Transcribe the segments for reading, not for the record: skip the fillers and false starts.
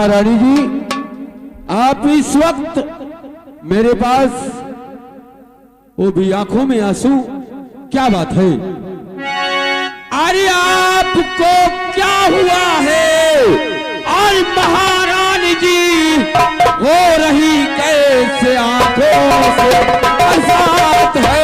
महारानी जी, आप इस वक्त मेरे पास, वो भी आंखों में आंसू, क्या बात है? अरे आपको क्या हुआ है? और महारानी जी वो रही कैसे आंखों से बरसात है?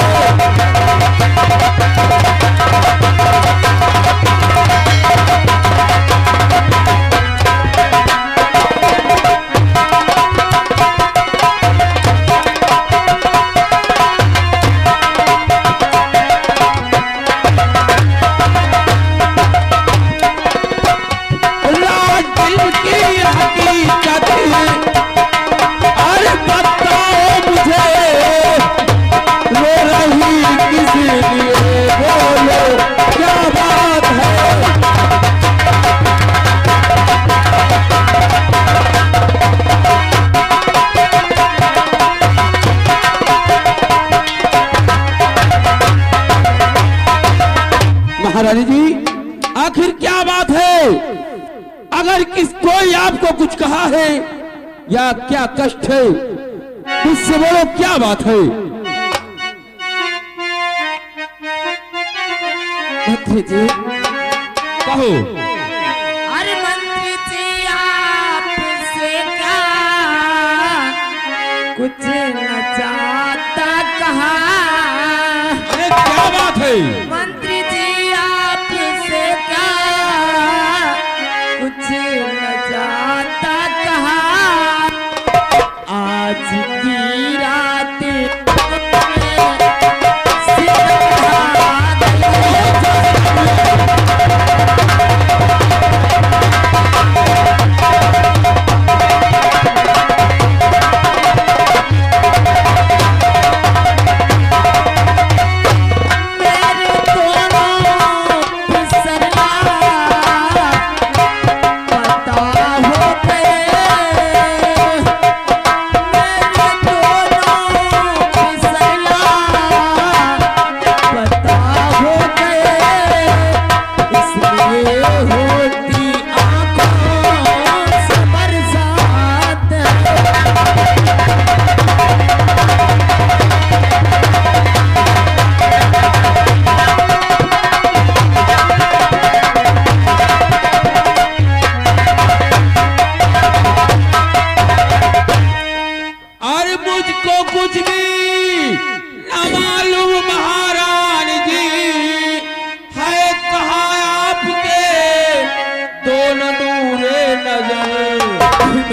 महारानी जी, आखिर क्या बात है? अगर कोई आपको कुछ कहा है या क्या कष्ट है, मुझसे बोलो, क्या बात है? मंत्री जी, कहो। अरे मंत्री जी, आपसे क्या कुछ न चाहता कहा? अरे क्या बात है? मंत्री जी, आपसे क्या कुछ न चाहता कहा? आज की रात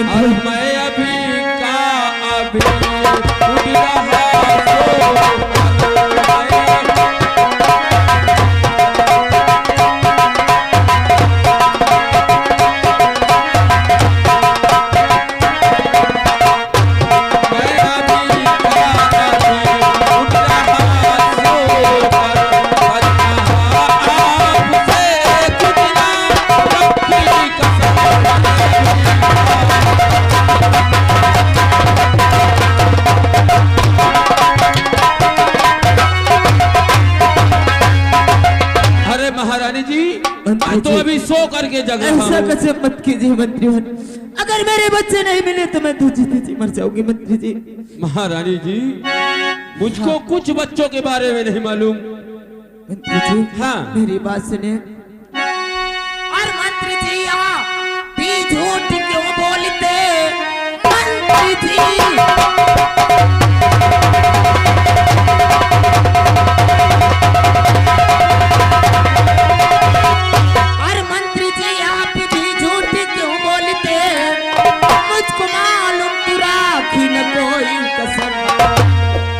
और मैं अभी का अभी उड़ रहा तो अभी सो करके जगह ऐसा कैसे मत कीजिए मंत्री। अगर मेरे बच्चे नहीं मिले तो मैं तो जीते जी मर जाऊंगी मंत्री जी। महारानी जी, मुझको कुछ बच्चों के बारे में नहीं मालूम। मंत्री जी, हाँ, मेरी बात सुने। और मंत्री जी, आप भी झूठ क्यों बोलते मंत्री जी?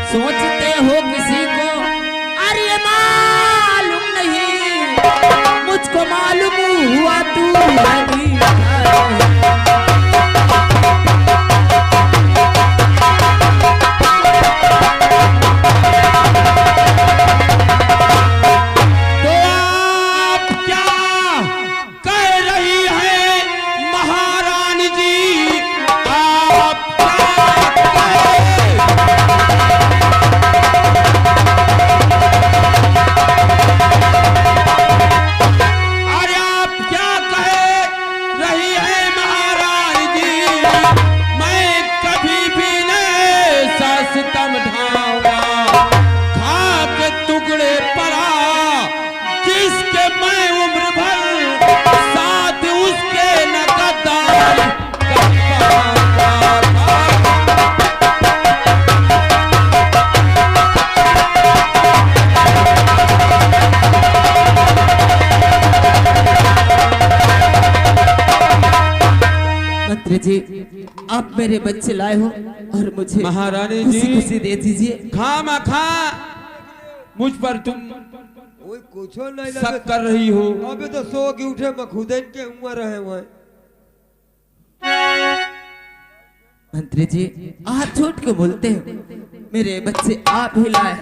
सोचते हो किसी को, अरे मालूम नहीं, मुझको मालूम हुआ तू नहीं। आप मेरे बच्चे लाए हो और मुझे महारानी खुशी जी खुशी दे दीजिए। खामखा मुझ पर तुम ओए कुछो नहीं शक कर रही हो। अबे तो सो के उठे मखुदैन के उम्र रहे हुए। मंत्री जी आप झूठ क्यों बोलते हो? मेरे बच्चे आप ही लाए।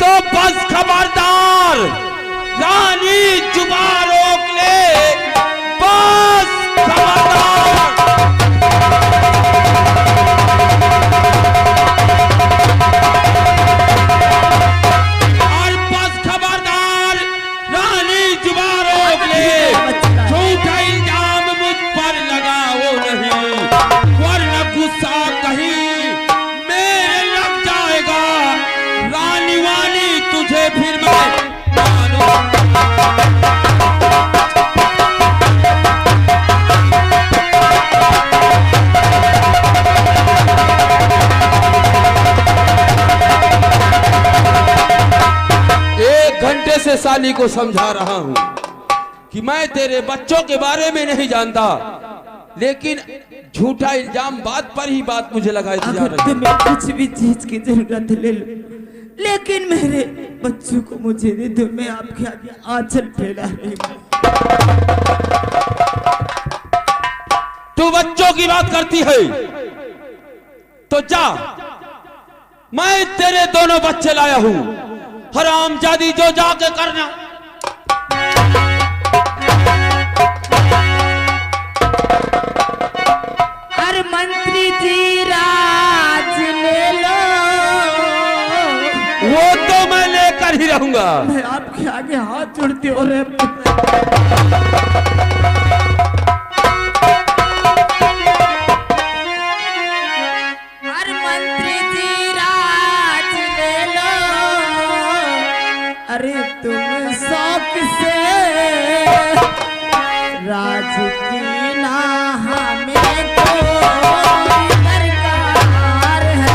तो बस खबरदार, रानी जुबान रोक ले, बस खबरदार। और बस खबरदार, रानी जुबान रोक ले, झूठा इल्जाम मुझ पर लगाओ नहीं, वरना गुस्सा कहीं मेरे लग जाएगा। रानी वानी तुझे फिर मैं घंटे से साली को समझा रहा हूं कि मैं तेरे बच्चों के बारे में नहीं जानता, लेकिन झूठा इल्जाम बात पर ही बात मुझे लगाई जा अगर रही है। तुम्हें कुछ भी चीज की जरूरत ले लो, लेकिन मेरे बच्चों को मुझे दे दो। मैं आपके आगे आंचल फैला रही हूं। तू बच्चों की बात करती है तो जा, मैं तेरे दोनों बच्चे लाया हूं। हरामजादी जो जाके करना। अरे मंत्री जी राज ले लो। वो तो मैं लेकर ही रहूंगा। मैं आपके आगे हाथ जोड़ती और मंत्री जी राज ले लो। अरे तुम शौक से राज की ना हमें कोई दरकार है।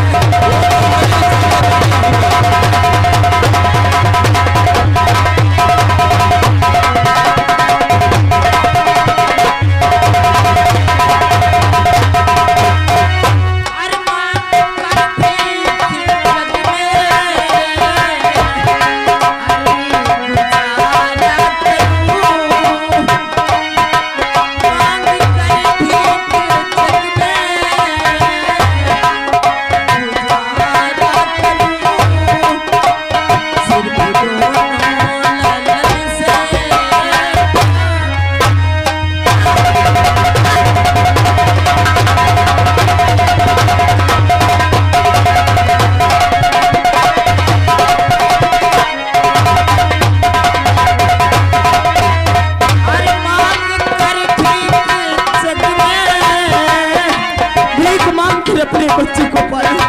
अपने बच्चे को पाले।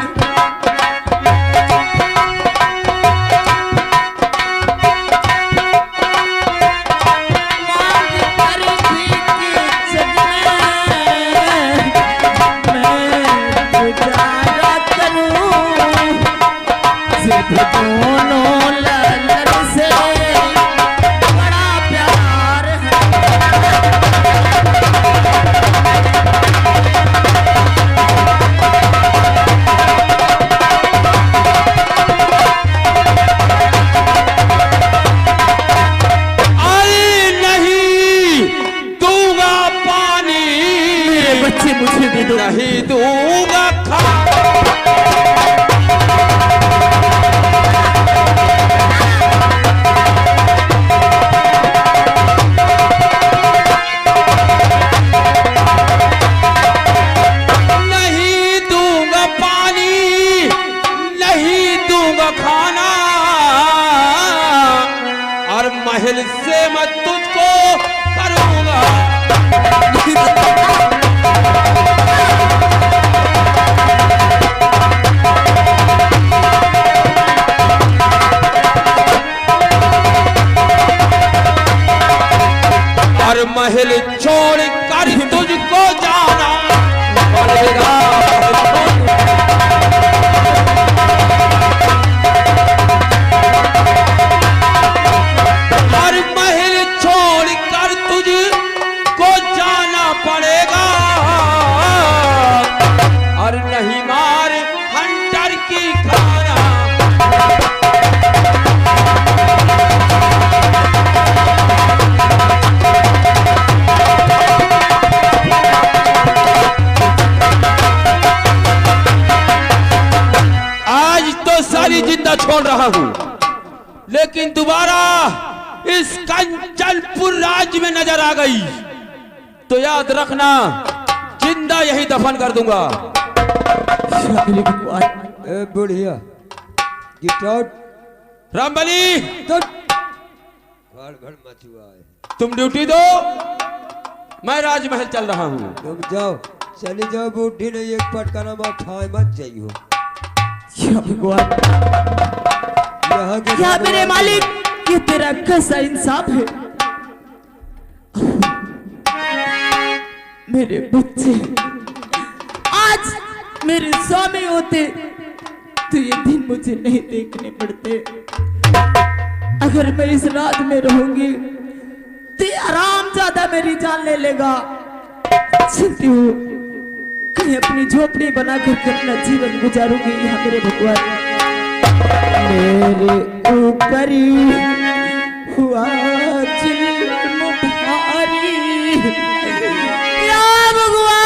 नहीं दूंगा नहीं दूंगा पानी, नहीं दूंगा खाना, और महल से मैं तुझको करूंगा। छोड़ रहा हूं, लेकिन दोबारा इस कंचनपुर राज्य में नजर आ गई तो याद रखना, जिंदा यही दफन कर दूंगा। ए बुढ़िया, गेट आउट। रामबली, घर भर मचुआ है। तुम ड्यूटी दो, मैं राजमहल चल रहा हूँ। तुम जाओ, चली जाओ बूढ़ी ने एक पटकाना में खाए मत जाइयो। यहाँ के क्या मेरे मालिक, ये तेरा कैसा इंसाफ है? मेरे बच्चे आज मेरे स्वामी होते तो ये दिन मुझे नहीं देखने पड़ते। अगर मैं इस रात में रहूंगी तो आराम ज्यादा मेरी जान ले लेगा। चलती हूँ, कहीं अपनी झोपड़ी बना करके अपना जीवन गुजारूंगी। यहाँ मेरे भगवान, मेरे ऊपर हुआ जुल्म भारी, या भगवान।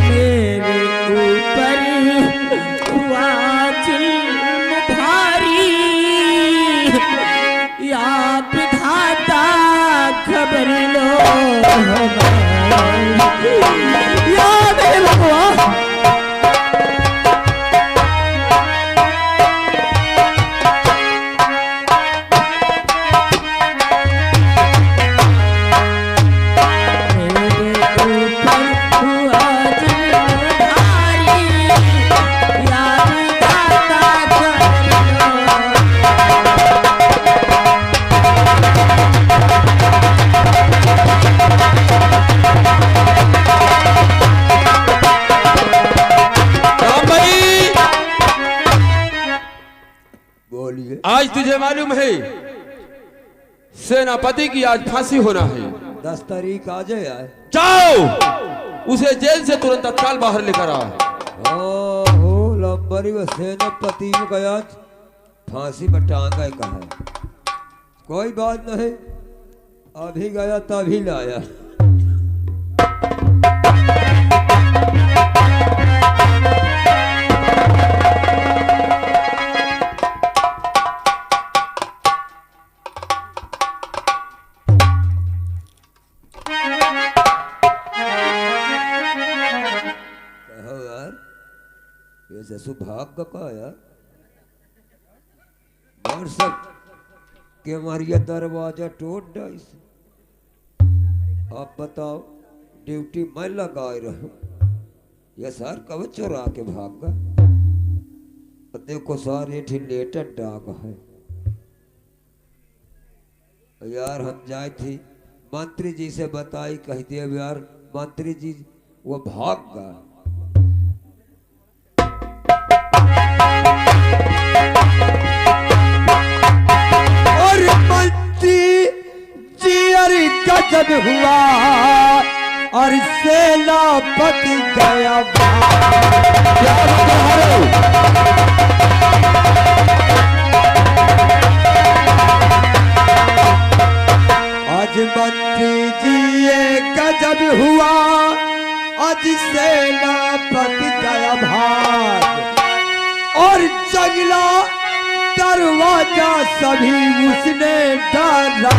मेरे ऊपर हुआ जुल्म भारी, या विधाता खबर लो हमारी, या मेरे भगवान। आज तुझे मालूम है सेनापति की आज फांसी होना है। 10 तारीख आ जाए। जाओ, उसे जेल से तुरंत तत्काल बाहर लेकर आ। हो लंबरी व सेनापति को गया फांसी पर टांगा कहा। कोई बात नहीं, अभी गया तभी लाया। सुभाग का यार, और सब के हमारी दरवाजा टूट डाइस। आप बताओ, ड्यूटी मैं लगाए रहूं, ये सर कब चुरा के भाग गया। देखो सर, ये लेटर डाक है यार। हम जाए थी मंत्री जी से बताई, कह दिए यार मंत्री जी वो भाग गया। और मंत्री जी अरे गजब हुआ, और सेनापति गया। क्या आज मंत्री जी ये गजब हुआ, आज सेनापति गया भाग, और जंगला दरवाजा सभी उसने डाला।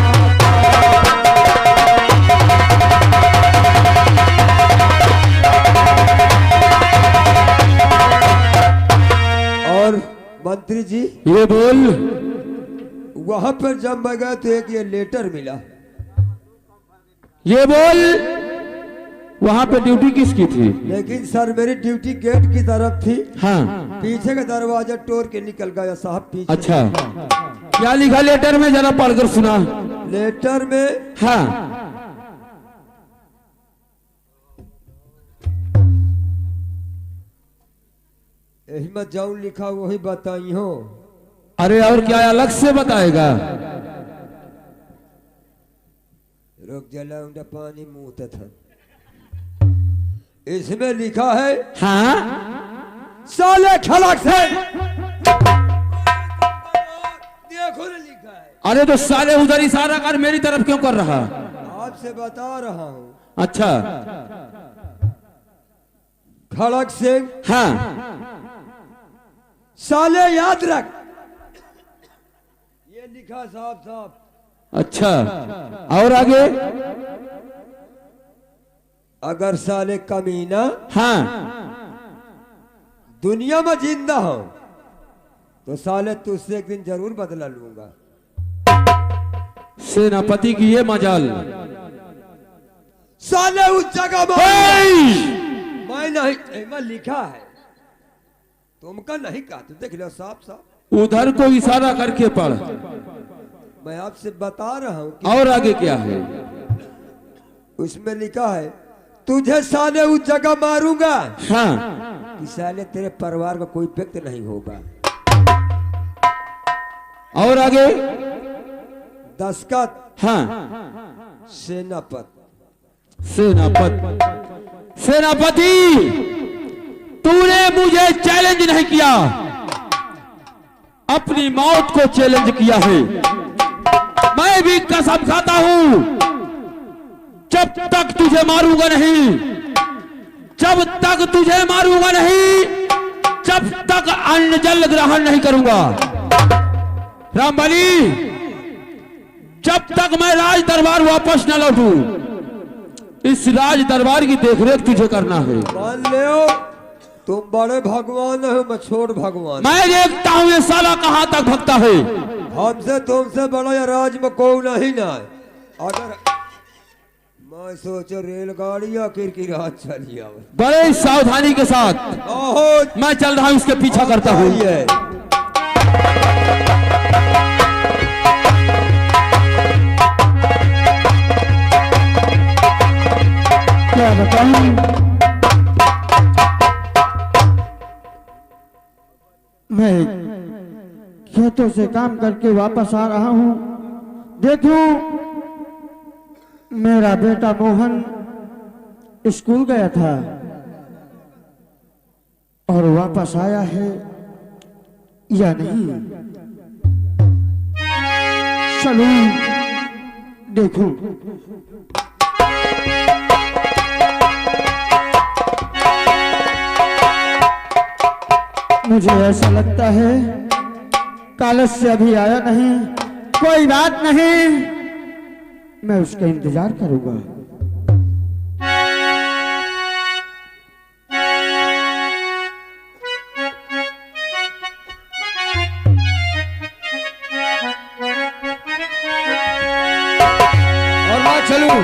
और मंत्री जी ये बोल, वहां पर जब मैं गया तो एक ये लेटर मिला। ये बोल, वहां पे ड्यूटी किसकी थी? लेकिन सर मेरी ड्यूटी गेट की तरफ थी। हाँ, पीछे का दरवाजा तोड़ के निकल गया साहब पीछे। अच्छा, क्या लिखा लेटर में, जरा पढ़कर सुना। लेटर में हाँ, यही मत जाऊं लिखा वही बताई हो। अरे और क्या अलग से बताएगा? रुक जला उनका पानी मुंह था। इसमें लिखा है, हाँ, साले खलक से देखो ना लिखा है। अरे तो साले उधर इशारा कर, मेरी तरफ क्यों कर रहा? आपसे बता रहा हूँ। अच्छा खड़क सिंह, हाँ साले याद रख, ये लिखा साफ साफ। अच्छा और आगे? अगर साले कमीना हाँ दुनिया में जिंदा हो तो साले तुझसे एक दिन जरूर बदला लूंगा। सेनापति की ये मजाल। साले उस जगह में मैं नहीं, मैं लिखा है, तुमका नहीं कहा, तुम देख लो साफ साफ। उधर को इशारा करके पढ़। मैं आपसे बता रहा हूँ कि और आगे क्या है? उसमें लिखा है तुझे साले उस जगह मारूंगा हाँ कि साले तेरे परिवार का कोई व्यक्ति नहीं होगा। और आगे? दस्खत हाँ सेनापत। सेनापति तूने मुझे चैलेंज नहीं किया, अपनी मौत को चैलेंज किया है। मैं भी कसम खाता हूं, जब तक तुझे मारूंगा नहीं, जब तक तुझे मारूंगा नहीं, जब तक अन्न जल ग्रहण नहीं करूंगा। रामबली, जब तक मैं राज दरबार वापस न लौटूं, इस राज दरबार की देखरेख तुझे करना है। मान लो तुम बड़े भगवान हो, मैं छोट भगवान। मैं देखता हूं ये साला कहां तक भगता है। हमसे तुमसे बड़ा या राज में कोई नहीं ना। अगर मैं सोचो रेलगाड़ी या किरकिरात चली आवे। बड़े सावधानी के साथ मैं चल रहा हूं, इसके पीछा करता हूं। क्या बताऊं, मैं खेतों से काम करके वापस आ रहा हूं। देखूं मेरा बेटा मोहन स्कूल गया था और वापस आया है या नहीं। चलो देखूं। मुझे ऐसा लगता है कॉलेज से अभी आया नहीं। कोई बात नहीं, मैं उसका इंतजार करूंगा। और मैं चलूं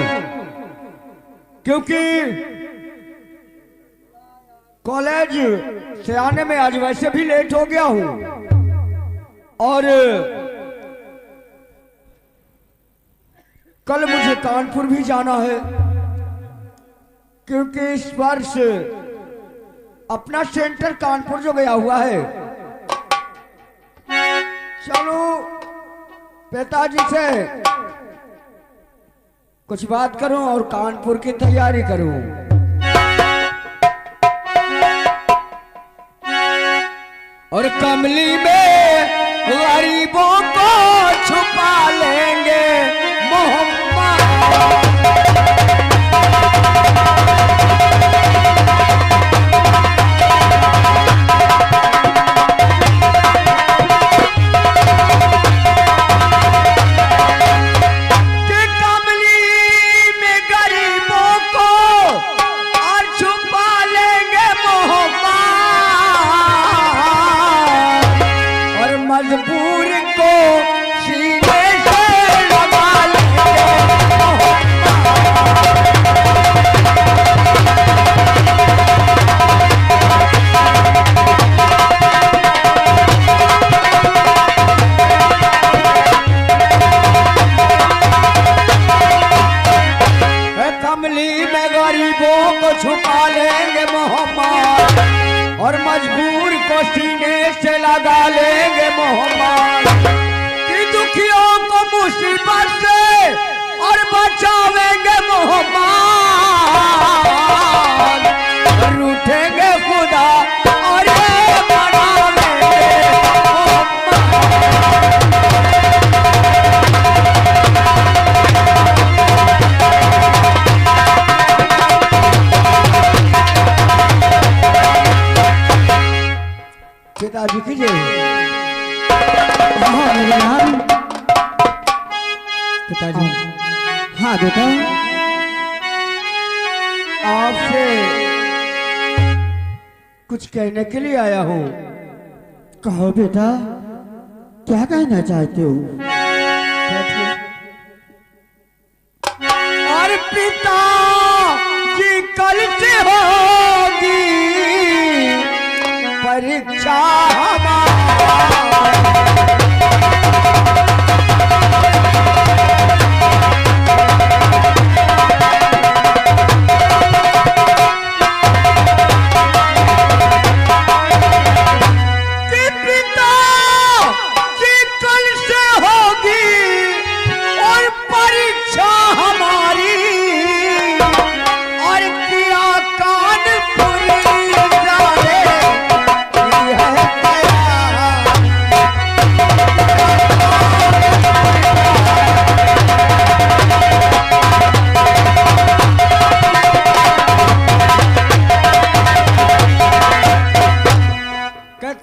क्योंकि कॉलेज से आने में आज वैसे भी लेट हो गया हूं और कल मुझे कानपुर भी जाना है, क्योंकि इस वर्ष अपना सेंटर कानपुर जो गया हुआ है। चलो पिताजी से कुछ बात करूं और कानपुर की तैयारी करूं। और कमली में गरीबों को छुपा लेंगे मोहम्मद। कि कमली में गरीबों को और छुपा लेंगे मोहम्मद। और मजबूर को सीने से लगा लेंगे कमली में गरीबों को छुपा लेंगे मोहम्मद। और मजबूर को सीने से लगा लेंगे मोहम्मद। कि दुखियों को मुसीबत से और बचावेंगे मोहम्मद। रूठेंगे खुदा और ये मनावेंगे मोहम्मद। बच्चे। हाँ मेरे लाल। पिताजी। हाँ बेटा। आपसे कुछ कहने के लिए आया हूँ। कहो बेटा, क्या कहना चाहते हो? और पिता जी कल से होगी परीक्षा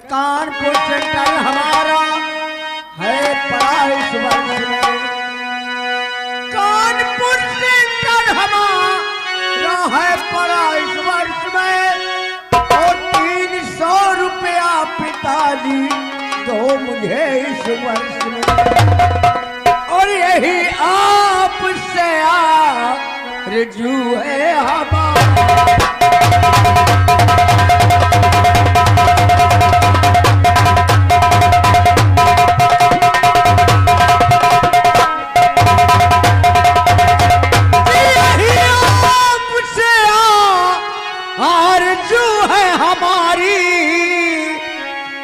कानपुर सेंटर हमारा है पड़ा इस वर्ष में। कानपुर सेंटर हमारा है पड़ा इस वर्ष में। और 300 रुपया पिताजी दो मुझे इस वर्ष में। और यही आपसे आरज़ू है हमारा।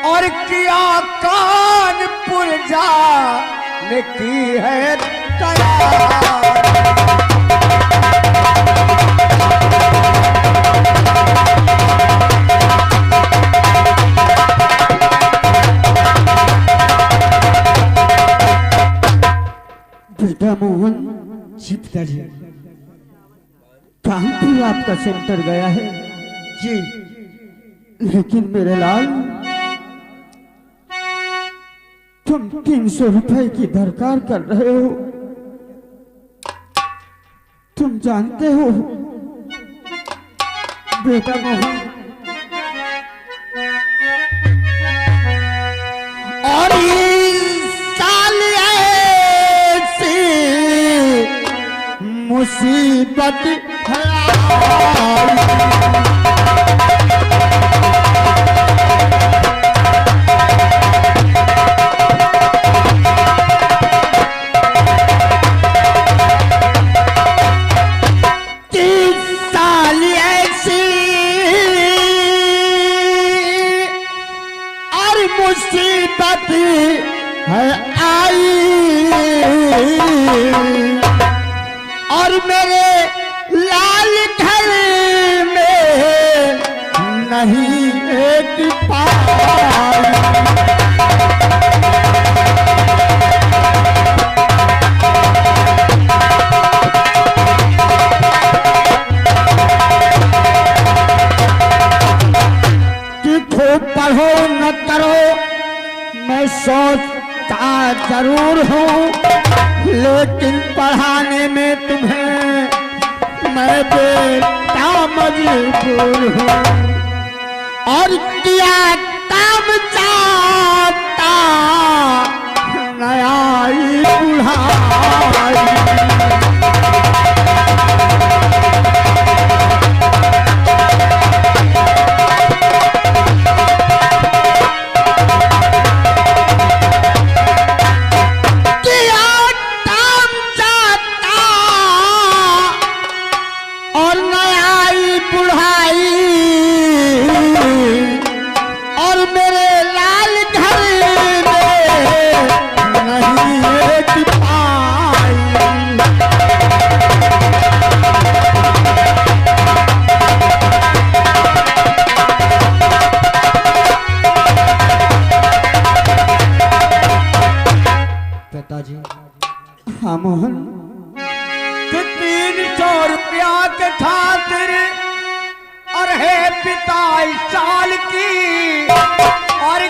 और किया कानपुर जाने की है तैयार। बेटा मोहन। जी पिताजी। कानपुर आपका सेंटर गया है जी, लेकिन मेरे लाल, तुम 300 रुपए की दरकार कर रहे हो। तुम जानते हो बेटा मोहन, और इस साल ऐसी मुसीबत मुसीबत है आई। और मेरे लाल घर में नहीं एक पाई। कि खूब पढ़ो न करो मैं सोचता जरूर हूँ, लेकिन पढ़ाने में तुम्हें मैं बेटा मजबूर हूँ। और किया काम चाहता नया बुढ़ाई। पिताजी। हाँ मोहन। 300 रुपया के खातिर और है पिता इस साल की और